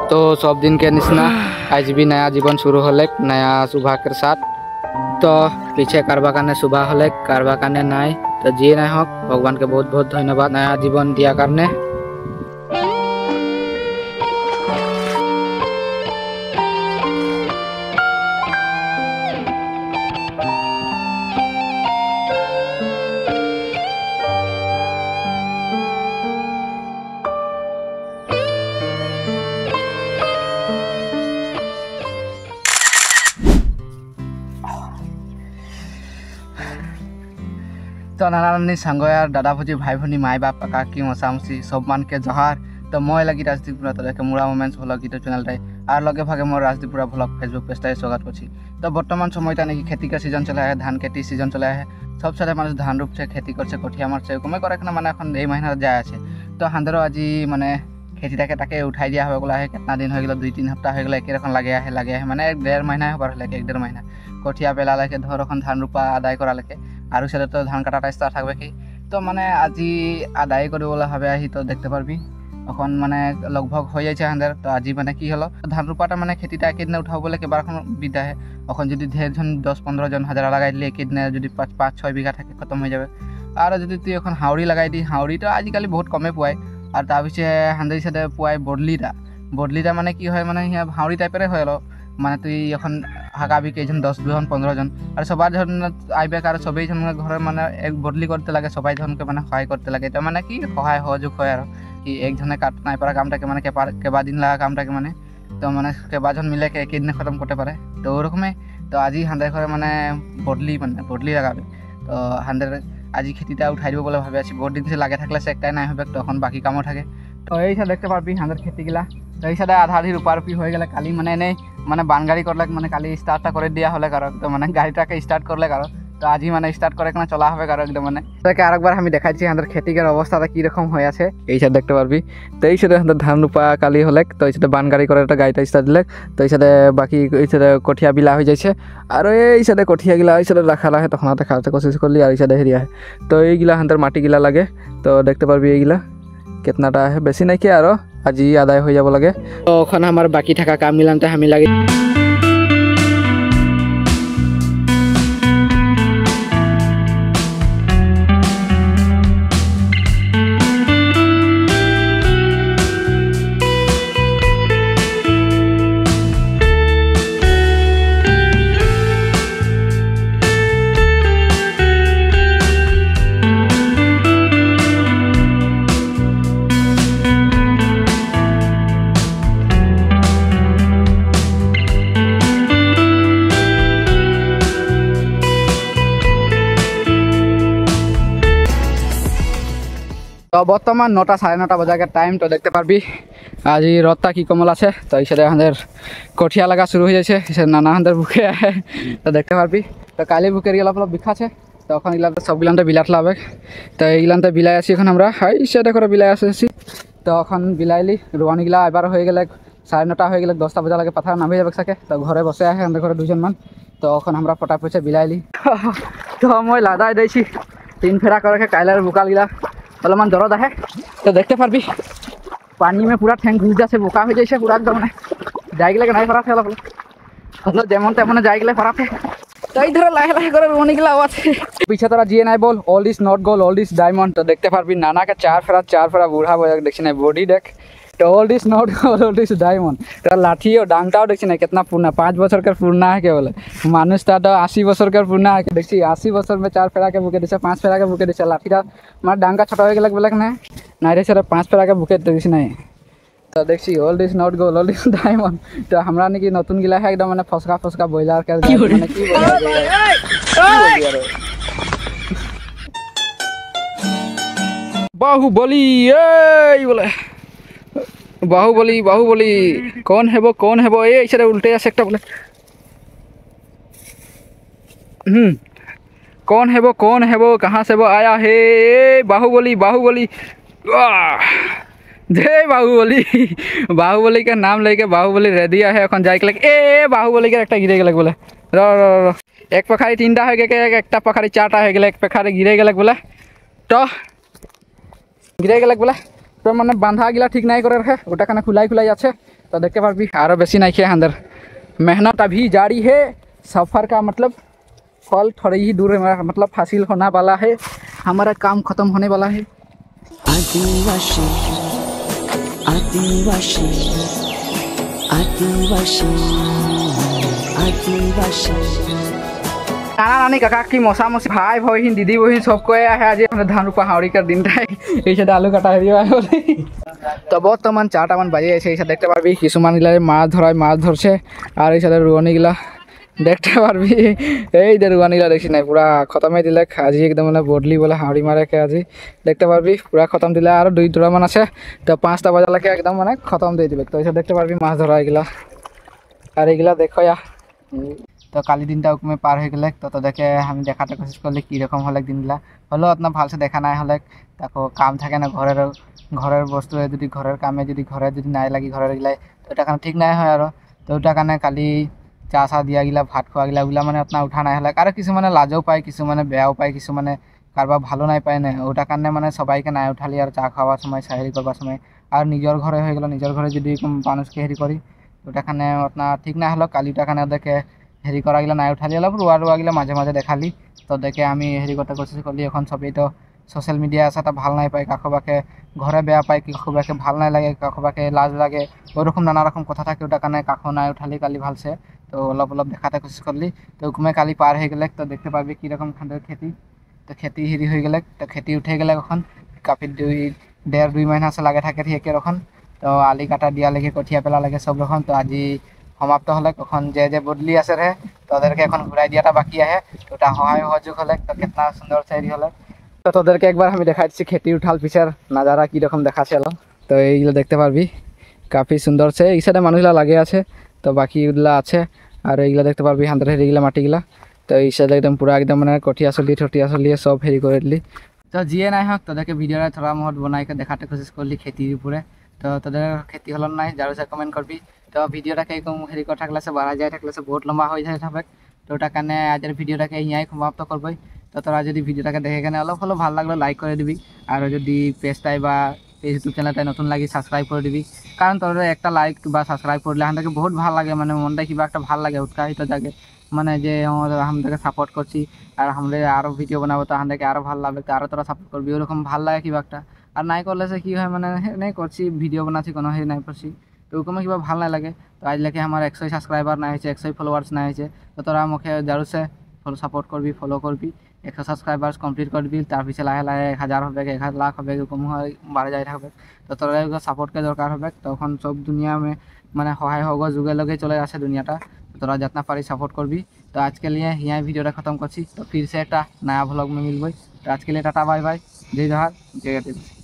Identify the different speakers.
Speaker 1: तो सब दिन के निश्ना आज भी नया जीवन शुरू होले नया सुबह के साथ। तो पीछे कारबा काने सुबह होले कारबा काने नाई तो जी ना हो भगवान के बहुत बहुत धन्यवाद नया जीवन दिया करने। तो नाना नानी सांग यार दादा भुजी भाई भनी माई बाप काकी मसा मसी सब मान के जहार। तो मैं लगी राजदीपुरा तो मुड़ा मोमेंट्स भ्लग यूट्यूब चैनल और लगे भागे मोर राजदीपुरा भ्लग फेसबुक पेज स्वागत करछि। तो बर्तमान समय नहीं खेती का सीजन चला है धान खेती सीजन चला है सब सारे मानुष धान रूप से खेती करছে कठिया मारছে कमे करे माने এখন এই महीना যায় আছে। तो हांदरो आज माने खेतीटाके ताके उठाई दिया हो गला है कितना दिन हो गल 2-3 हफ्ता हो गल एक रकम लगे है माने 1.5 महीना हो गल 1.5 महीना कठिया पेला लेके धर এখন धान रूपा आदाय करा लेके और से तो धान काटा स्टार्ट থাকবে কি। तो माने आज आदाय करबला भाबे आही तो देखते पारबी এখন মানে लगभग हो जाए हांदर। तो आज माने की हलो धान रूपाटा माने खेतीटा एक दिन उठाबले के बारखन बिदा है এখন যদি ढेर जन 10-15 जन हजार लगाई दिले एक दिन যদি 5-6 बीघा থাকে खत्म हो जाबे। और যদি তুই এখন हाउड़ी लगाई दी हाउड़ी तो आजिकाली बहुत कमे पुआय और तार पिछे हांदर साथे पुआय बदलीटा माने की है माने हाउड़ी टाइपरे হয় हलो माने तुई এখন हाकाबी केजन 10 जन 15 जन और सबार जन आइबे और सबे जन घर माने एक बदली करते लगे सबाई जन के माने सहाय करते लगे। तो माने की सहाय सहयोग হয় আর कि एक जने काट नाई पारा कामटाके माने केबा दिन लगा कामटाके माने तो माने केबा जन मिले के एक दिन खत्म करते पारे। तो ओरकमे तो आज हांदर घरे माने बदली लगाबे। तो हांदर आज खेतीटा उठाई দিব বলে ভাবে আছি बहुत दिन से लागे থাকলে সে একটাই নাই হবে তখন বাকি কামও থাকে। তো এই সাথে দেখতে পারবি হাঁদের খেতিগুলা তো এই সাথে আধা আধি রূপারূপি হয়ে গেলে কালি মানে নেই মানে বান গাড়ি করলে মানে কালি স্টার্টটা করে দেওয়া হলে কারো তো মানে গাড়িটাকে স্টার্ট করলে কারো তো আজই মানে স্টার্ট করে কেনা চলা হবে কারো একদম মানে তাকে আরেকবার আমি দেখাচ্ছি আমাদের খেতিকের অবস্থাটা কীরকম হয়ে আছে এই সাথে দেখতে পারবি। তো এই সাথে আমাদের ধান রূপা কালি হলে তো এই সাথে বান গাড়ি করে একটা গাড়িটা স্টার্ট দিলে তো এই সাথে বাকি এই সাথে কঠিয়া বিলা হয়ে যাচ্ছে আর এই সাথে কঠিয়াগুলা এই সাথে রাখা লাগে তখন হাতে খাওয়াতে কোশিশ করলি আর এই সাথে হেরিয়া হয়। তো এইগুলা আমাদের মাটিগুলা লাগে তো দেখতে পারবি এইগুলা कितनाटा है बेसि नहीं कि आज आदाय हो যাব लगे। तो हमारे बाकी थका काम मिलानते हमें लगे तो बर्तमान 9टा 9:30 बजा के टाइम। तो देखते पारबी आज रत्ता की कमल आछे तो इसे हमारे कठिया लगा शुरू हो जाए नाना हमारे बुके आए तो देखते पारबी। तो काली बुकेर अलग बिखा है तो इला सबगुलानते बिलात लाबे तो এইগুলানতে বিলাই আছি এখন আমরা হাই সেটা করে বিলাই আসছি। তো এখন বিলাইলি রোয়ানিগুলা এবার হয়ে গেলে 9:30 হয়ে গেলে 10টা बजा लगे पथार नामी যাবে सके। तो घरे बसे आए हमारे घरे 2 जन मान तो এখন আমরা পটাপটে বিলাইলি तो मैं लादाई दी 3 फेरा करके काइलार बुकालगिला अलमान दरद है। तो देखते पारबी पानी में पूरा ठेंग घुस जाए बोका हो जाए पूरा एकदम जाएगी लगे नहीं फराते मतलब जेमन तेमन जाएगी फराते। तो इधर लाहे लाहे कर रोनिगला आवाज पीछे तोरा जिए नहीं बोल all is not gold all is diamond. तो देखते पारबी नाना के 4 फेरा बूढ़ा बजा देखी ना बॉडी देख तो all is not gold all is diamond. तो लाठी और डांगटाओ देखी ना कितना पुरना 5 बছর का पुरना है के बोले मानुष तो 80 बছর का पुरना है देखी 80 बছর में 4 फेरा के बुके दिसे 5 फेरा के बुके दिसे लाठीटा मार डांगा छोटा हो गया बोले ना नहीं रे 5 फेरा के बुके दिस नहीं। तो देखी old is not gold old is diamond. तो हमरा ने कि नतुन गिला है एकदम माने फसका बॉयलर के माने की बाहुबली ए बोले बाहुबली कौन है वो ए इसे उल्टे ऐसे एकटा बोले कौन है वो कहाँ से वो आया है बाहुबली जय बाहुबली का नाम लेके बाहुबली रेडिया है এখন যাই लगे ए बाहुबली के একটা गिरे गेल बोले र एक पखारी 3टा हो गए एक पखारी 4टा हो गए एक पखारी गिरे गेल बोले तो गिरे गेल बोले तो मैंने बांधा गिला ठीक नहीं करे रखे गोटा खाना खुलाई जाच्छे तो देखते पारबी आरो बेसी नहीं किया अंदर मेहनत अभी जारी है सफ़र का मतलब फल थोड़ी ही दूर है मतलब हासिल होने वाला है हमारा काम खत्म होने वाला है
Speaker 2: आदिवासी आदिवासी आदिवासी आदिवासी
Speaker 1: नाना नानी काका की मौसा मौसी भाई बहन दीदी बहन सबको है आज धान रोपा हावड़ी कर दिन आलू काटा तो बर्तमान 4टा मान बाजे ऐसे देखते पारबी किसुमान गिला माछ धराय माछ धरছে আর এই সাথে রুয়ানি গিলা देखते पारबी এই যে রুয়ানি গিলা দেখছি না পুরা খতমই দিলে আজি একদম মানে বদলি বলে হাওড়ি মারে কে আজি দেখতে পারবি পুরা খতম দিলে আর 2 মান আছে তো 5টা বাজালৈকে একদম মানে খতম দিয়ে দিবে তো এই দেখতে পারবি মাছ ধরা এগুলা আর এগুলা দেখো तो काली दिन में पार हो गए तो तक हम देखाते कोशिश कर कि रकम हल दिन गला हलो अपना भाल से देखा ना हल तक काम थे ना घर घर बस्तु जो घर कामे जो घर जो ना लगी घर गला तो ये ठीक ना है तो कारण काली चा चा दिया गला भात खुआ गला ओला मैं अपना उठा ना हल और किस लाजो पाए किस बेयाओ पाए किस कारबार भलो ना पाए ना ओटा कारण मैं सबाई के ना उठाली और चा खावा समय हेरी करवा समय और निजर घरे हो गल निजर घरे जो मानुष के हेरी करी ओटा कारण अपना ठीक ना हल कालीटा कारण देखे हेरी करा गला ना उठाली अलग रुआ रुआ गला माजे माजे देखाली तो देखे आम हेरी करते कोशिश करी एन सबी तो सोशल मीडिया आसा ভাল ना पाए काकोबाके घरे बेया पाए काकोबाके ভাল ना लगे काकोबाके लाज लगे ओरकम नाना रकम कथा था ओटा कारण काको ना उठाली काली भाल से तो अलग अलग देखाते कोशिश करली तो उकमे काली पार हो गए तो देखते पाबी कि रकम खानर खेती तो खेती हेरी हो गए तो खेती उठे गए काफी 1.5-2 महीना से लगे थे एके रखन तो आली काटा दिया लगे कठिया पेला लगे सब रकम तो आज समाप्त हल जे बदली आसे रहे तो घूरा दिया बाकी है तो सहाय सहयोग हल तो कितना सुंदर से हल तो एक बार हमें देखा दी खेती उठाल पिछार नजारा की रकम देखा तो ये देखते पारबी काफ़ी सुंदर से इस साइडे मानुषगला लगे आछे तो बाकी आछे और ये देखते पारबी हांदर हेरिगला माटिगला तो इस साइडे एकदम पूरा एकदम मैं कठिया चलिए सब हेरी कर दिली तो जिए ना हक तक भिडियो थोड़ा बहुत बनाई के देखाते कोशिश कर ली खेतिर ऊपर तो तक खेती हल ना जार से कमेंट करबी तो भिडियो हेरी कर थकले से बढ़ा जाए थकले से बहुत लम्बा हो जाए तो कारण आज भिडियो यहाँ समाप्त करब तो तरा जो भिडियो देखे के अलग हलो भल लगे लाइक कर दी और जो पेजटाई यूट्यूब चैनल नतून लगी सबसक्राइब कर दी कारण तोर एक लाइक सबसक्राइब कर दिले बहुत भल लगे मैं मन क्या भल लगे उत्साहित जागे মানে যে আমাদেরকে সাপোর্ট করছি আর আমরা আরও ভিডিও বানাবো তো আমাদেরকে আরও ভালো লাগবে তো আরও তোরা সাপোর্ট করবি ওরকম ভালো লাগে কিবা একটা আর নাই করলে সে কী হয় মানে নাই করছি ভিডিও বানাচ্ছি কোনো হেৰি নাই করছি তো ওরকম কিবা ভাল না লাগে তো আজলৈকে আমার 100 সাবস্ক্রাইবার না হয়েছে 100 ফলোয়ার্স না হয়েছে তো তোরা মুখে জারুসে সাপোর্ট করবি ফলো করবি 100 সাবস্ক্রাইবার্স কমপ্লিট করবি তার পিছিয়ে লাহে লাহে 1000 হবে 1 লাখ হবে এরকম বাড়ে যাই থাকবে তো তোরা সাপোর্টকে দরকার হবে তখন সব দুনিয়া মানে সহায় হোক যুগে লগে চলে আসে দুনিয়াটা তোরা जितना पारी सपोर्ट करबी तो आज के लिए यहाँ वीडियो खत्म करছি तो फिर से एक नया व्लॉग में मिलबे तो आज के लिए टाटा बाय बाय जय जोहार जय गणेश।